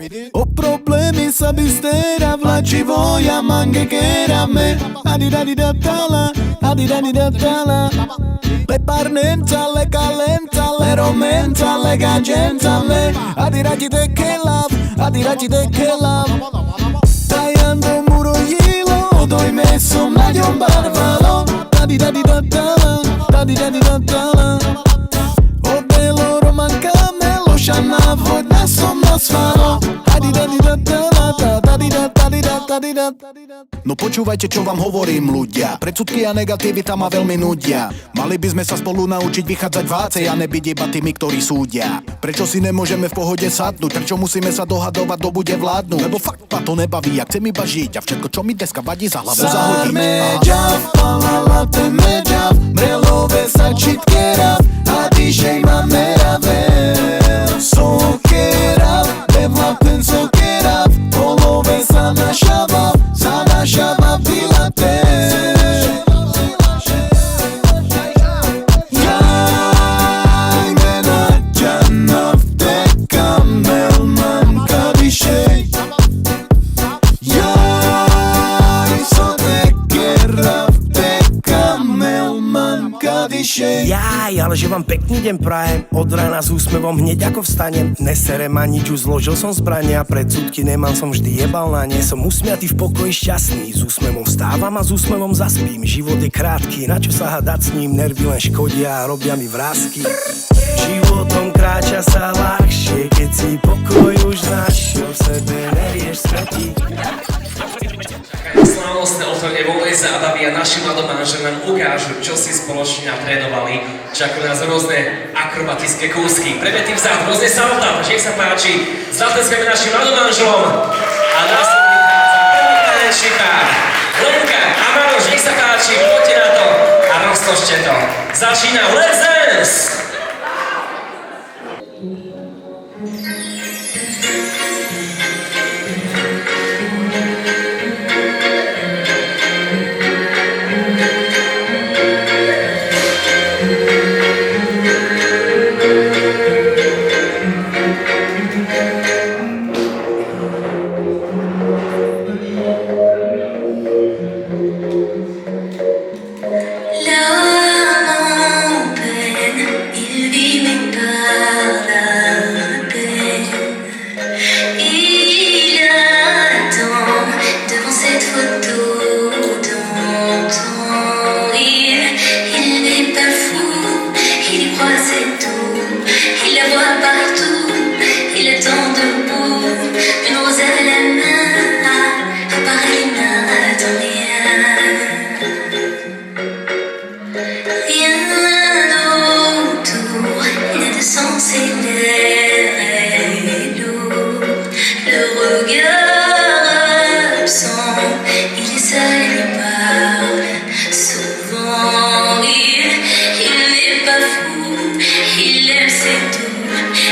Ho problemi sa bistera, vlaci voia mange che era me. Adidadidatala, adidadidatala. Le parnenta, le calenta, le romenta, le gagenta, le adiragite che love, adiragite che love. Tagliando muro hilo, doi messo meglio un barvalo. Adidadidatala, adidadidatala. O de loro manca me lo sciannavo e adesso mi asfalo. No počúvajte, čo vám hovorím, ľudia. Predsudky a negativita ma veľmi nudia. Mali by sme sa spolu naučiť vychádzať vácej a nebyť iba tými, ktorí súdia. Prečo si nemôžeme v pohode sadnúť? Prečo musíme sa dohadovať, kto bude vládnuť? Lebo fakt ma to nebaví, ja chcem iba žiť. A všetko, čo mi dneska vadí, za hlavu zahodiť. Sarmeďav, palala temeďav, mrelové sa čitkerav, a díšej ma meravel. Sokerav, devlaten sokerav, polove sa našava pilate. Jaj, ale že vám pekný deň prajem. Od rána s úsmevom hneď ako vstanem. Neserem a nič, už zložil som zbrania. Predsudky nemám, som vždy jebal na ne. Som usmiatý v pokoji šťastný. S úsmevom vstávam a s úsmevom zaspím. Život je krátky, na čo sa hadať s ním. Nervy len škodia a robia mi vrásky. Životom kráča sa ľahšie, keď si pokoj už našiel. V sebe nerieš smetí. Slávnostné otvorenie Volejza a Davia naši mladomáži nám ukážu, čo si spoločne natrénovali. Čakajú nás rôzne akrobatické kúsky. Premetým vzad, rôzne salta, nech sa páči. Zatleskajme našim mladomážom. A následne prichádza prvý tanečný pár. Lenka a Maroš, nech sa páči, poďte na to a roztočte to. Začína Let's Dance!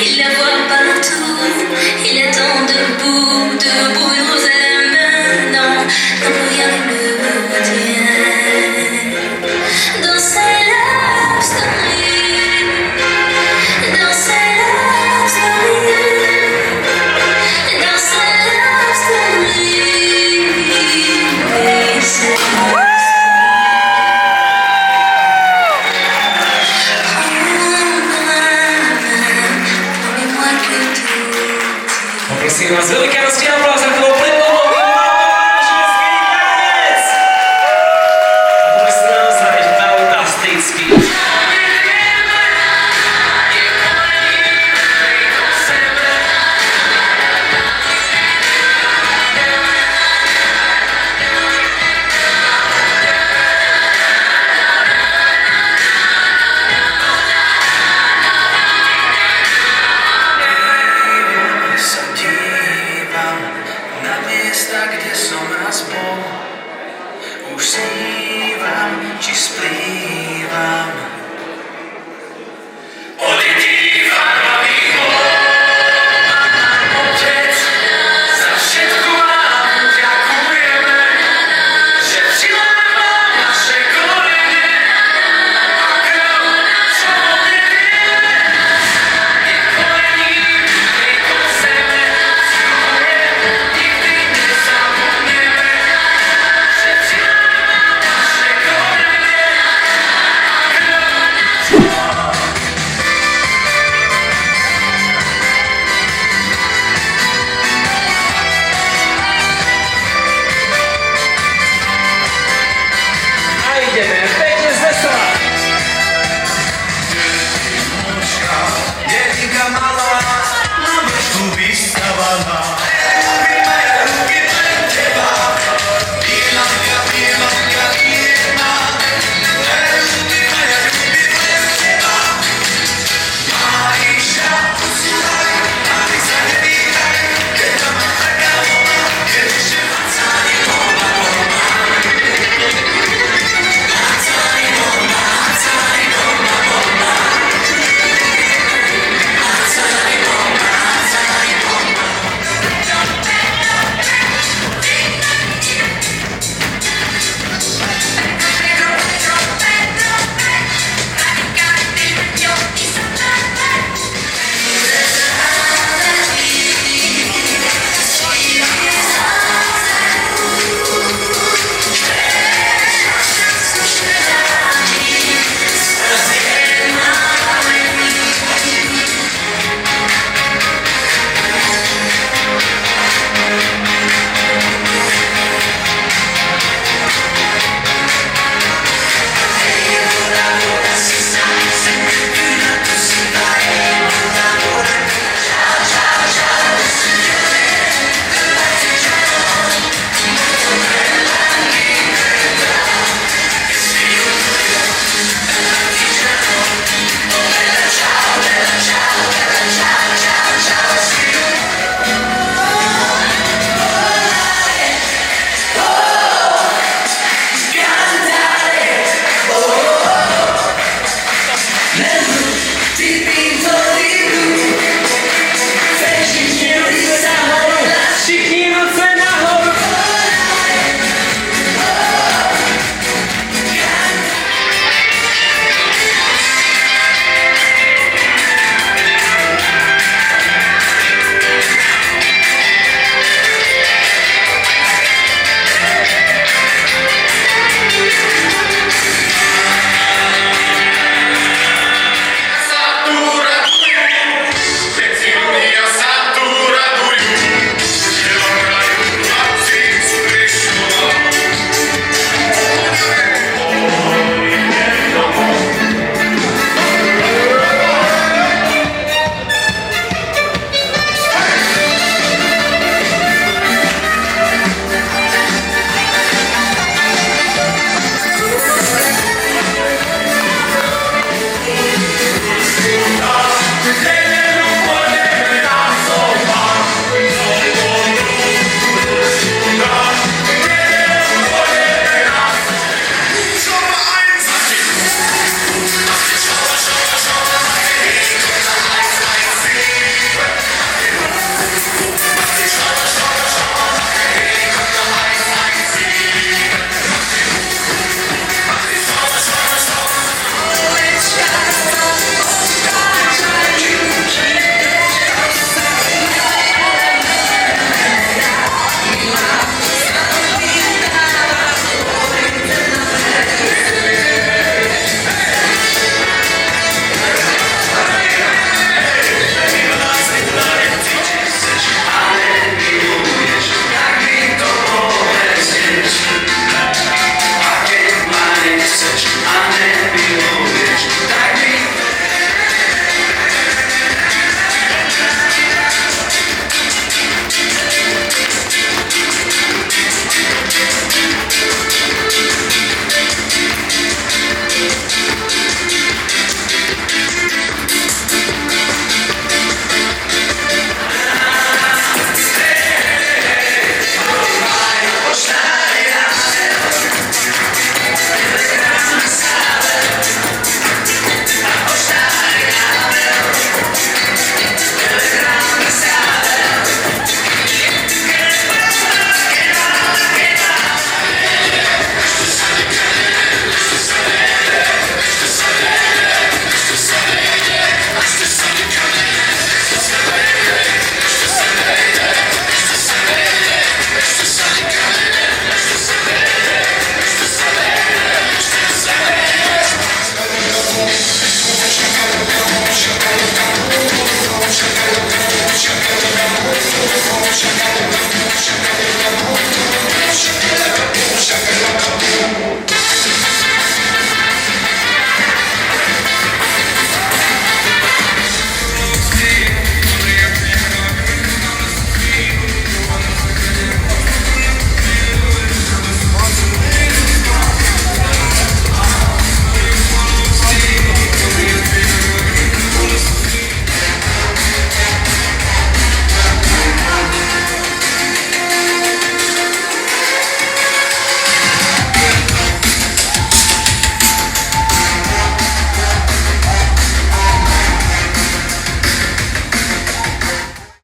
Il la voit partout, il attend debout.